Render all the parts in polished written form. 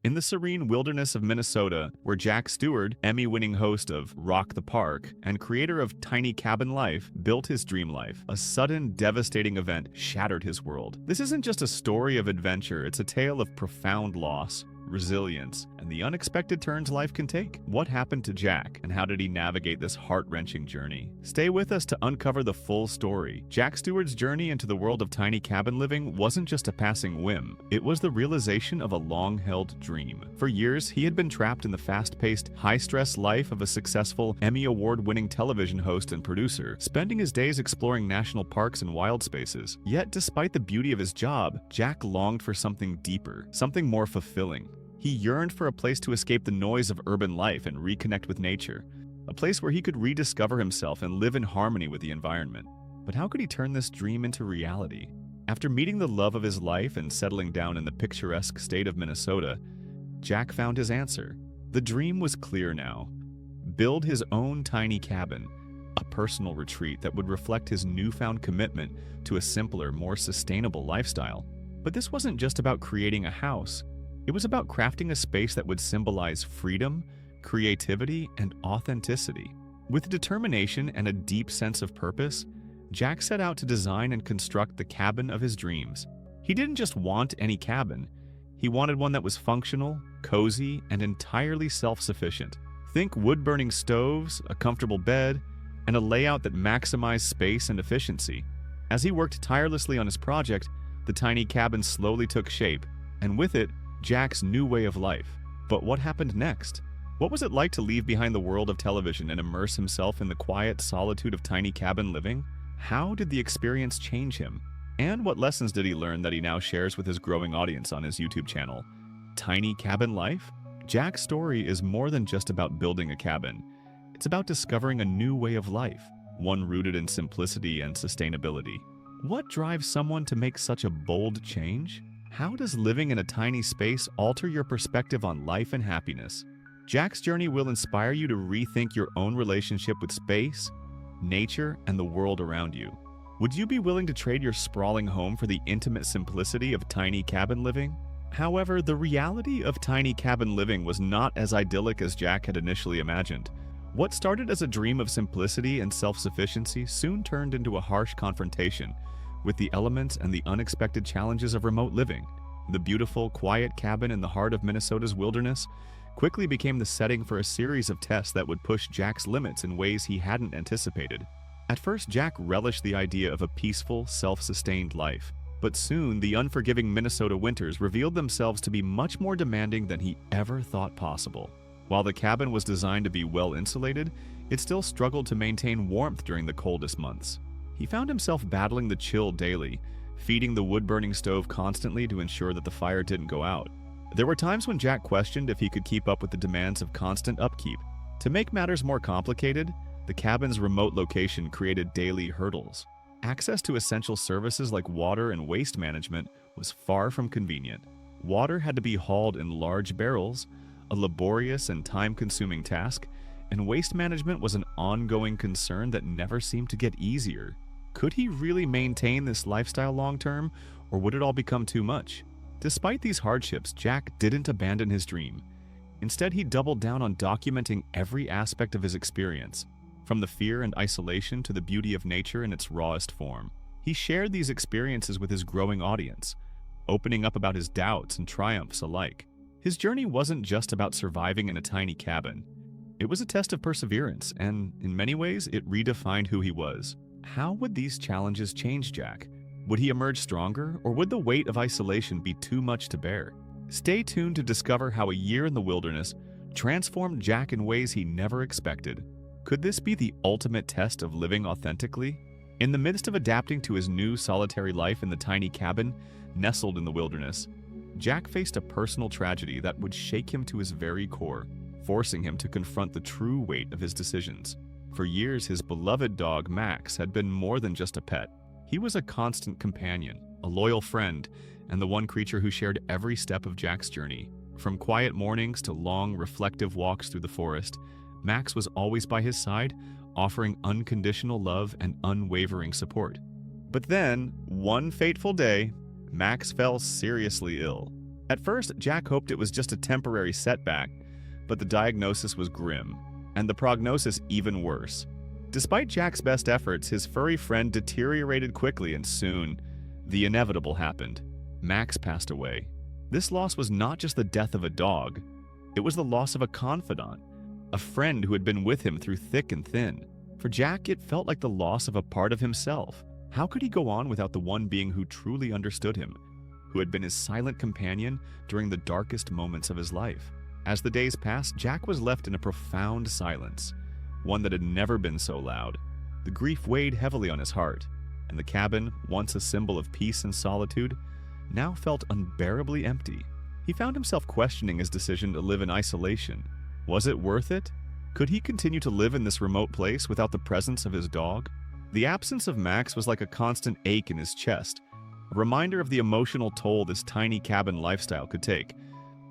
In the serene wilderness of Minnesota, where Jack Steward, Emmy-winning host of Rock the Park and creator of Tiny Cabin Life, built his dream life, a sudden, devastating event shattered his world. This isn't just a story of adventure, it's a tale of profound loss, resilience, and the unexpected turns life can take. What happened to Jack, and how did he navigate this heart-wrenching journey? Stay with us to uncover the full story. Jack Steward's journey into the world of tiny cabin living wasn't just a passing whim. It was the realization of a long-held dream. For years, he had been trapped in the fast-paced, high-stress life of a successful Emmy Award-winning television host and producer, spending his days exploring national parks and wild spaces. Yet, despite the beauty of his job, Jack longed for something deeper, something more fulfilling. He yearned for a place to escape the noise of urban life and reconnect with nature, a place where he could rediscover himself and live in harmony with the environment. But how could he turn this dream into reality? After meeting the love of his life and settling down in the picturesque state of Minnesota, Jack found his answer. The dream was clear now. Build his own tiny cabin, a personal retreat that would reflect his newfound commitment to a simpler, more sustainable lifestyle. But this wasn't just about creating a house. It was about crafting a space that would symbolize freedom, creativity, and authenticity. With determination and a deep sense of purpose, Jack set out to design and construct the cabin of his dreams. He didn't just want any cabin. He wanted one that was functional, cozy, and entirely self-sufficient. Think wood-burning stoves, a comfortable bed, and a layout that maximized space and efficiency. As he worked tirelessly on his project, the tiny cabin slowly took shape, and with it, Jack's new way of life. But what happened next? What was it like to leave behind the world of television and immerse himself in the quiet solitude of tiny cabin living? How did the experience change him? And what lessons did he learn that he now shares with his growing audience on his YouTube channel? Tiny Cabin Life? Jack's story is more than just about building a cabin. It's about discovering a new way of life, one rooted in simplicity and sustainability. What drives someone to make such a bold change? How does living in a tiny space alter your perspective on life and happiness? Jack's journey will inspire you to rethink your own relationship with space, nature, and the world around you. Would you be willing to trade your sprawling home for the intimate simplicity of tiny cabin living? However, the reality of tiny cabin living was not as idyllic as Jack had initially imagined. What started as a dream of simplicity and self-sufficiency soon turned into a harsh confrontation with the elements and the unexpected challenges of remote living. The beautiful, quiet cabin in the heart of Minnesota's wilderness quickly became the setting for a series of tests that would push Jack's limits in ways he hadn't anticipated. At first, Jack relished the idea of a peaceful, self-sustained life. But soon, the unforgiving Minnesota winters revealed themselves to be much more demanding than he ever thought possible. While the cabin was designed to be well insulated, it still struggled to maintain warmth during the coldest months. He found himself battling the chill daily, feeding the wood-burning stove constantly to ensure that the fire didn't go out. There were times when Jack questioned if he could keep up with the demands of constant upkeep. To make matters more complicated, the cabin's remote location created daily hurdles. Access to essential services like water and waste management was far from convenient. Water had to be hauled in large barrels, a laborious and time-consuming task, and waste management was an ongoing concern that never seemed to get easier. Could he really maintain this lifestyle long-term, or would it all become too much? Despite these hardships, Jack didn't abandon his dream. Instead, he doubled down on documenting every aspect of his experience, from the fear and isolation to the beauty of nature in its rawest form. He shared these experiences with his growing audience, opening up about his doubts and triumphs alike. His journey wasn't just about surviving in a tiny cabin. It was a test of perseverance, and in many ways, it redefined who he was. How would these challenges change Jack? Would he emerge stronger, or would the weight of isolation be too much to bear? Stay tuned to discover how a year in the wilderness transformed Jack in ways he never expected. Could this be the ultimate test of living authentically? In the midst of adapting to his new solitary life in the tiny cabin, nestled in the wilderness, Jack faced a personal tragedy that would shake him to his very core, forcing him to confront the true weight of his decisions. For years, his beloved dog, Max, had been more than just a pet. He was a constant companion, a loyal friend, and the one creature who shared every step of Jack's journey. From quiet mornings to long, reflective walks through the forest, Max was always by his side, offering unconditional love and unwavering support. But then, one fateful day, Max fell seriously ill. At first, Jack hoped it was just a temporary setback, but the diagnosis was grim, and the prognosis even worse. Despite Jack's best efforts, his furry friend deteriorated quickly, and soon, the inevitable happened. Max passed away. This loss was not just the death of a dog, it was the loss of a confidant, a friend who had been with him through thick and thin. For Jack, it felt like the loss of a part of himself. How could he go on without the one being who truly understood him, who had been his silent companion during the darkest moments of his life? As the days passed, Jack was left in a profound silence, one that had never been so loud. The grief weighed heavily on his heart, and the cabin, once a symbol of peace and solitude, now felt unbearably empty. He found himself questioning his decision to live in isolation. Was it worth it? Could he continue to live in this remote place without the presence of his dog? The absence of Max was like a constant ache in his chest, a reminder of the emotional toll this tiny cabin lifestyle could take,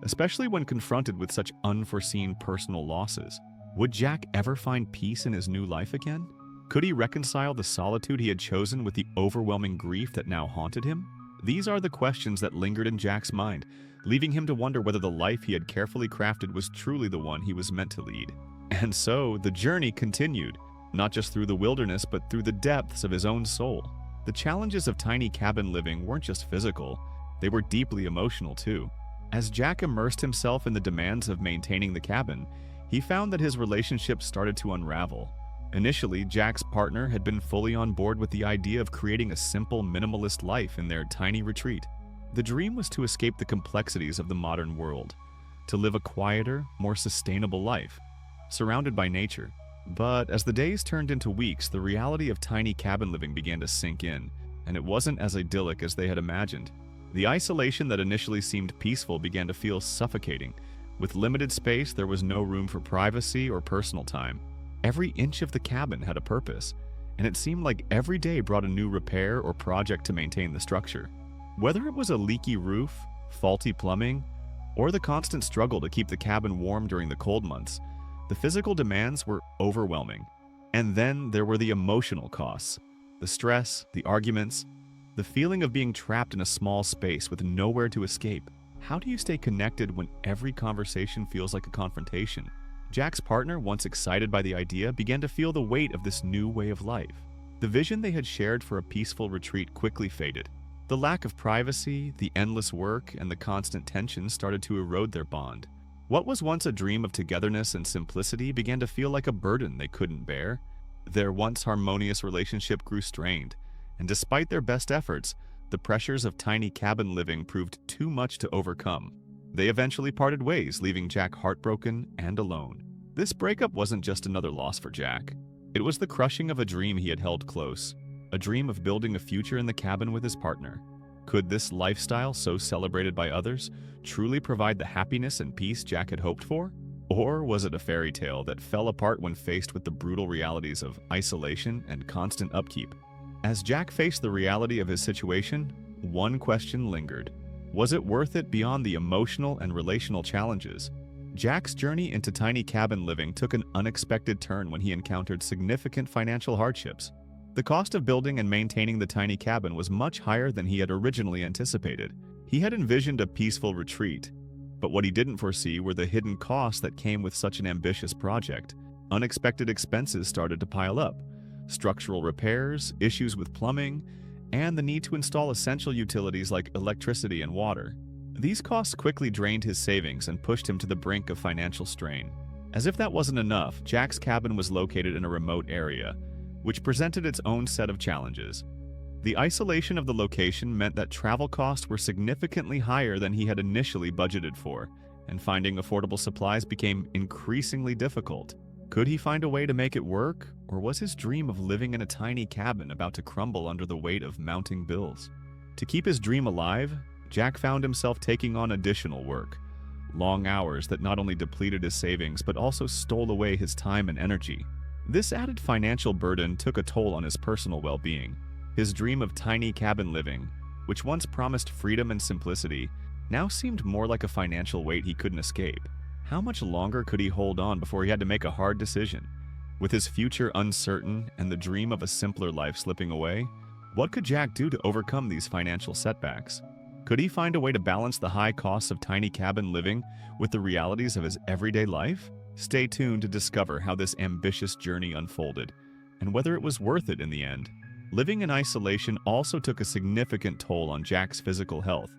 especially when confronted with such unforeseen personal losses. Would Jack ever find peace in his new life again? Could he reconcile the solitude he had chosen with the overwhelming grief that now haunted him? These are the questions that lingered in Jack's mind, leaving him to wonder whether the life he had carefully crafted was truly the one he was meant to lead. And so, the journey continued, not just through the wilderness, but through the depths of his own soul. The challenges of tiny cabin living weren't just physical, they were deeply emotional too. As Jack immersed himself in the demands of maintaining the cabin, he found that his relationship started to unravel. Initially, Jack's partner had been fully on board with the idea of creating a simple, minimalist life in their tiny retreat. The dream was to escape the complexities of the modern world, to live a quieter, more sustainable life, surrounded by nature. But as the days turned into weeks, the reality of tiny cabin living began to sink in, and it wasn't as idyllic as they had imagined. The isolation that initially seemed peaceful began to feel suffocating. With limited space, there was no room for privacy or personal time. Every inch of the cabin had a purpose, and it seemed like every day brought a new repair or project to maintain the structure. Whether it was a leaky roof, faulty plumbing, or the constant struggle to keep the cabin warm during the cold months, the physical demands were overwhelming. And then there were the emotional costs, the stress, the arguments, the feeling of being trapped in a small space with nowhere to escape. How do you stay connected when every conversation feels like a confrontation? Jack's partner, once excited by the idea, began to feel the weight of this new way of life. The vision they had shared for a peaceful retreat quickly faded. The lack of privacy, the endless work, and the constant tension started to erode their bond. What was once a dream of togetherness and simplicity began to feel like a burden they couldn't bear. Their once harmonious relationship grew strained, and despite their best efforts, the pressures of tiny cabin living proved too much to overcome. They eventually parted ways, leaving Jack heartbroken and alone. This breakup wasn't just another loss for Jack. It was the crushing of a dream he had held close, a dream of building a future in the cabin with his partner. Could this lifestyle, so celebrated by others, truly provide the happiness and peace Jack had hoped for? Or was it a fairy tale that fell apart when faced with the brutal realities of isolation and constant upkeep? As Jack faced the reality of his situation, one question lingered. Was it worth it beyond the emotional and relational challenges? Jack's journey into tiny cabin living took an unexpected turn when he encountered significant financial hardships. The cost of building and maintaining the tiny cabin was much higher than he had originally anticipated. He had envisioned a peaceful retreat, but what he didn't foresee were the hidden costs that came with such an ambitious project. Unexpected expenses started to pile up. Structural repairs, issues with plumbing, and the need to install essential utilities like electricity and water. These costs quickly drained his savings and pushed him to the brink of financial strain. As if that wasn't enough, Jack's cabin was located in a remote area, which presented its own set of challenges. The isolation of the location meant that travel costs were significantly higher than he had initially budgeted for, and finding affordable supplies became increasingly difficult. Could he find a way to make it work, or was his dream of living in a tiny cabin about to crumble under the weight of mounting bills? To keep his dream alive, Jack found himself taking on additional work, long hours that not only depleted his savings but also stole away his time and energy. This added financial burden took a toll on his personal well-being. His dream of tiny cabin living, which once promised freedom and simplicity, now seemed more like a financial weight he couldn't escape. How much longer could he hold on before he had to make a hard decision? With his future uncertain and the dream of a simpler life slipping away, what could Jack do to overcome these financial setbacks? Could he find a way to balance the high costs of tiny cabin living with the realities of his everyday life? Stay tuned to discover how this ambitious journey unfolded and whether it was worth it in the end. Living in isolation also took a significant toll on Jack's physical health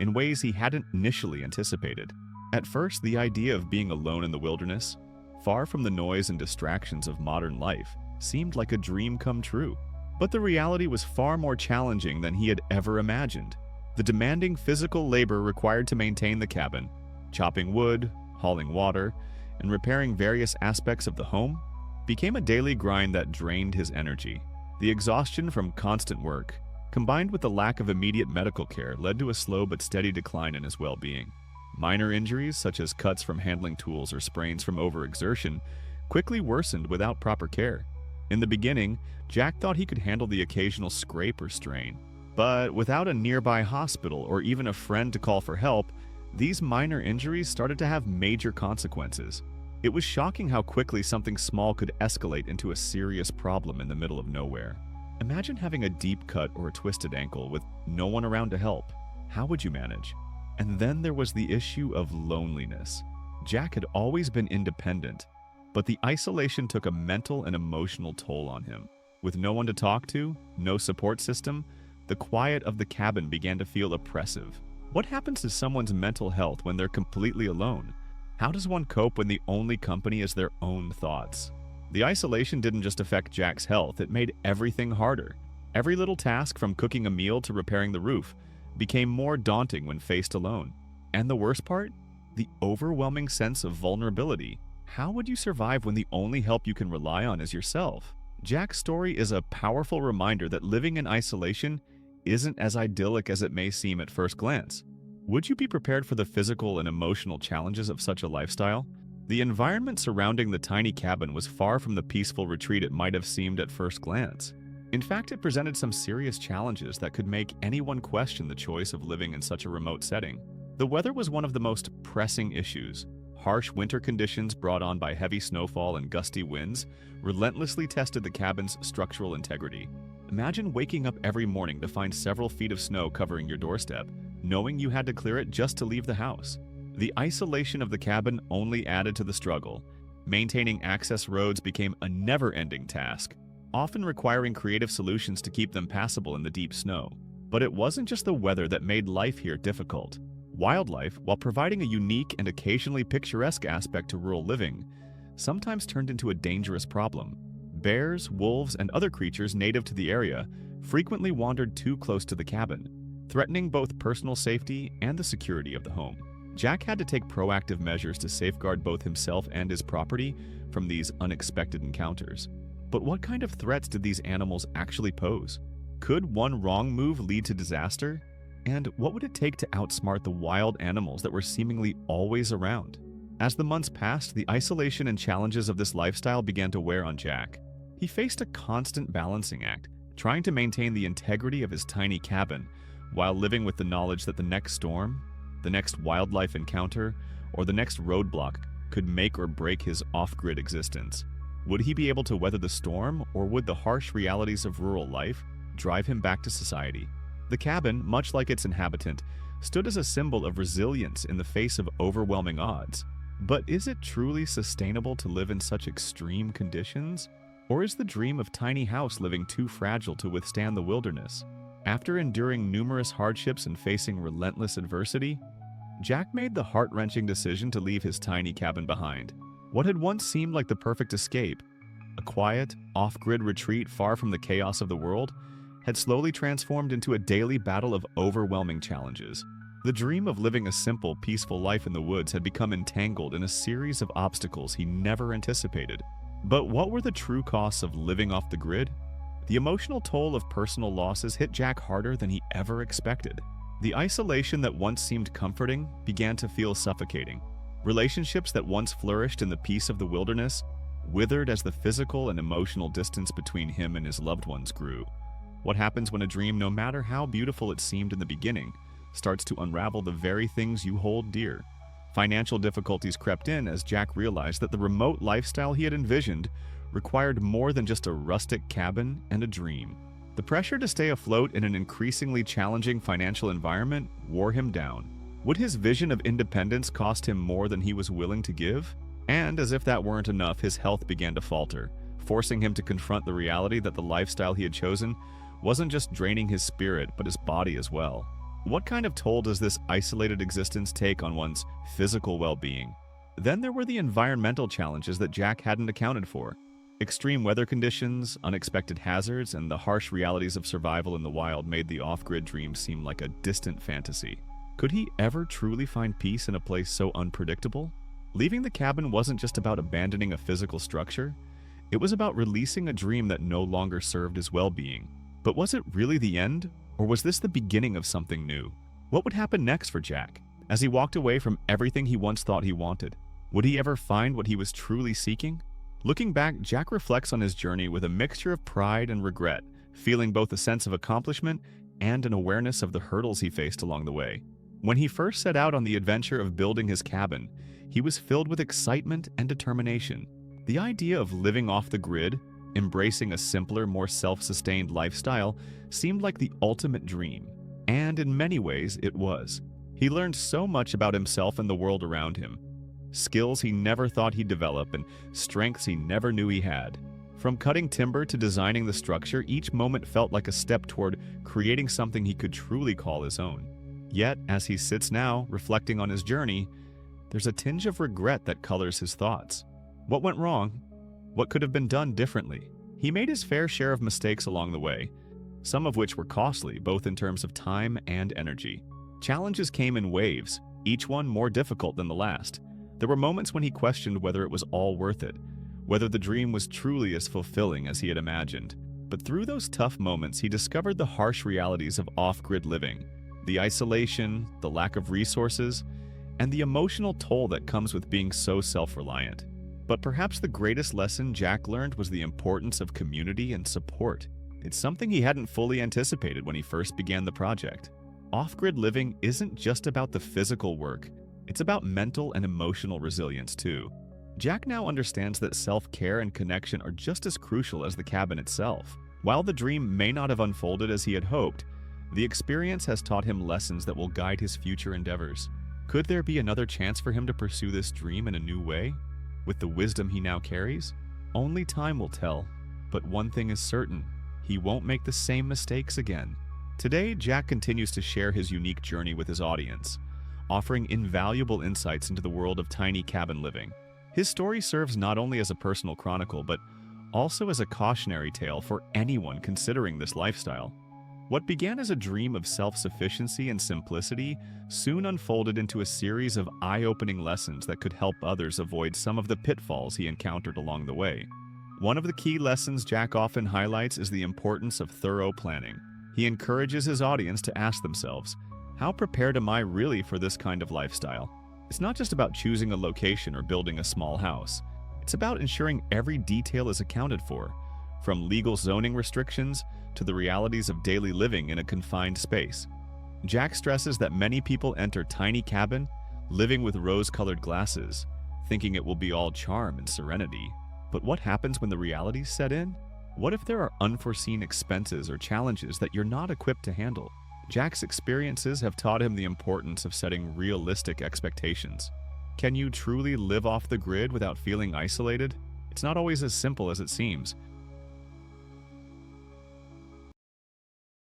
in ways he hadn't initially anticipated. At first, the idea of being alone in the wilderness, far from the noise and distractions of modern life, seemed like a dream come true. But the reality was far more challenging than he had ever imagined. The demanding physical labor required to maintain the cabin, chopping wood, hauling water, and repairing various aspects of the home, became a daily grind that drained his energy. The exhaustion from constant work, combined with the lack of immediate medical care, led to a slow but steady decline in his well-being. Minor injuries, such as cuts from handling tools or sprains from overexertion, quickly worsened without proper care. In the beginning, Jack thought he could handle the occasional scrape or strain. But without a nearby hospital or even a friend to call for help, these minor injuries started to have major consequences. It was shocking how quickly something small could escalate into a serious problem in the middle of nowhere. Imagine having a deep cut or a twisted ankle with no one around to help. How would you manage? And then there was the issue of loneliness. Jack had always been independent, but the isolation took a mental and emotional toll on him. With no one to talk to, no support system, the quiet of the cabin began to feel oppressive. What happens to someone's mental health when they're completely alone? How does one cope when the only company is their own thoughts? The isolation didn't just affect Jack's health, it made everything harder. Every little task, from cooking a meal to repairing the roof, became more daunting when faced alone. And the worst part? The overwhelming sense of vulnerability. How would you survive when the only help you can rely on is yourself? Jack's story is a powerful reminder that living in isolation isn't as idyllic as it may seem at first glance. Would you be prepared for the physical and emotional challenges of such a lifestyle? The environment surrounding the tiny cabin was far from the peaceful retreat it might have seemed at first glance. In fact, it presented some serious challenges that could make anyone question the choice of living in such a remote setting. The weather was one of the most pressing issues. Harsh winter conditions brought on by heavy snowfall and gusty winds relentlessly tested the cabin's structural integrity. Imagine waking up every morning to find several feet of snow covering your doorstep, knowing you had to clear it just to leave the house. The isolation of the cabin only added to the struggle. Maintaining access roads became a never-ending task, often requiring creative solutions to keep them passable in the deep snow. But it wasn't just the weather that made life here difficult. Wildlife, while providing a unique and occasionally picturesque aspect to rural living, sometimes turned into a dangerous problem. Bears, wolves, and other creatures native to the area frequently wandered too close to the cabin, threatening both personal safety and the security of the home. Jack had to take proactive measures to safeguard both himself and his property from these unexpected encounters. But what kind of threats did these animals actually pose? Could one wrong move lead to disaster? And what would it take to outsmart the wild animals that were seemingly always around? As the months passed, the isolation and challenges of this lifestyle began to wear on Jack. He faced a constant balancing act, trying to maintain the integrity of his tiny cabin while living with the knowledge that the next storm, the next wildlife encounter, or the next roadblock could make or break his off-grid existence. Would he be able to weather the storm, or would the harsh realities of rural life drive him back to society? The cabin, much like its inhabitant, stood as a symbol of resilience in the face of overwhelming odds. But is it truly sustainable to live in such extreme conditions? Or is the dream of tiny house living too fragile to withstand the wilderness? After enduring numerous hardships and facing relentless adversity, Jack made the heart-wrenching decision to leave his tiny cabin behind. What had once seemed like the perfect escape, a quiet, off-grid retreat far from the chaos of the world, had slowly transformed into a daily battle of overwhelming challenges. The dream of living a simple, peaceful life in the woods had become entangled in a series of obstacles he never anticipated. But what were the true costs of living off the grid? The emotional toll of personal losses hit Jack harder than he ever expected. The isolation that once seemed comforting began to feel suffocating. Relationships that once flourished in the peace of the wilderness withered as the physical and emotional distance between him and his loved ones grew. What happens when a dream, no matter how beautiful it seemed in the beginning, starts to unravel the very things you hold dear? Financial difficulties crept in as Jack realized that the remote lifestyle he had envisioned required more than just a rustic cabin and a dream. The pressure to stay afloat in an increasingly challenging financial environment wore him down. Would his vision of independence cost him more than he was willing to give? And as if that weren't enough, his health began to falter, forcing him to confront the reality that the lifestyle he had chosen wasn't just draining his spirit, but his body as well. What kind of toll does this isolated existence take on one's physical well-being? Then there were the environmental challenges that Jack hadn't accounted for. Extreme weather conditions, unexpected hazards, and the harsh realities of survival in the wild made the off-grid dream seem like a distant fantasy. Could he ever truly find peace in a place so unpredictable? Leaving the cabin wasn't just about abandoning a physical structure. It was about releasing a dream that no longer served his well-being. But was it really the end, or was this the beginning of something new? What would happen next for Jack, as he walked away from everything he once thought he wanted? Would he ever find what he was truly seeking? Looking back, Jack reflects on his journey with a mixture of pride and regret, feeling both a sense of accomplishment and an awareness of the hurdles he faced along the way. When he first set out on the adventure of building his cabin, he was filled with excitement and determination. The idea of living off the grid, embracing a simpler, more self-sustained lifestyle, seemed like the ultimate dream. And in many ways, it was. He learned so much about himself and the world around him. Skills he never thought he'd develop and strengths he never knew he had. From cutting timber to designing the structure, each moment felt like a step toward creating something he could truly call his own. Yet, as he sits now, reflecting on his journey, there's a tinge of regret that colors his thoughts. What went wrong? What could have been done differently? He made his fair share of mistakes along the way, some of which were costly, both in terms of time and energy. Challenges came in waves, each one more difficult than the last. There were moments when he questioned whether it was all worth it, whether the dream was truly as fulfilling as he had imagined. But through those tough moments, he discovered the harsh realities of off-grid living, the isolation, the lack of resources, and the emotional toll that comes with being so self-reliant. But perhaps the greatest lesson Jack learned was the importance of community and support. It's something he hadn't fully anticipated when he first began the project. Off-grid living isn't just about the physical work, it's about mental and emotional resilience too. Jack now understands that self-care and connection are just as crucial as the cabin itself. While the dream may not have unfolded as he had hoped, the experience has taught him lessons that will guide his future endeavors. Could there be another chance for him to pursue this dream in a new way? With the wisdom he now carries? Only time will tell, but one thing is certain, he won't make the same mistakes again. Today, Jack continues to share his unique journey with his audience, offering invaluable insights into the world of tiny cabin living. His story serves not only as a personal chronicle, but also as a cautionary tale for anyone considering this lifestyle. What began as a dream of self-sufficiency and simplicity soon unfolded into a series of eye-opening lessons that could help others avoid some of the pitfalls he encountered along the way. One of the key lessons Jack often highlights is the importance of thorough planning. He encourages his audience to ask themselves, how prepared am I really for this kind of lifestyle? It's not just about choosing a location or building a small house. It's about ensuring every detail is accounted for, from legal zoning restrictions to the realities of daily living in a confined space. Jack stresses that many people enter tiny cabin, living with rose-colored glasses, thinking it will be all charm and serenity. But what happens when the realities set in? What if there are unforeseen expenses or challenges that you're not equipped to handle? Jack's experiences have taught him the importance of setting realistic expectations. Can you truly live off the grid without feeling isolated? It's not always as simple as it seems,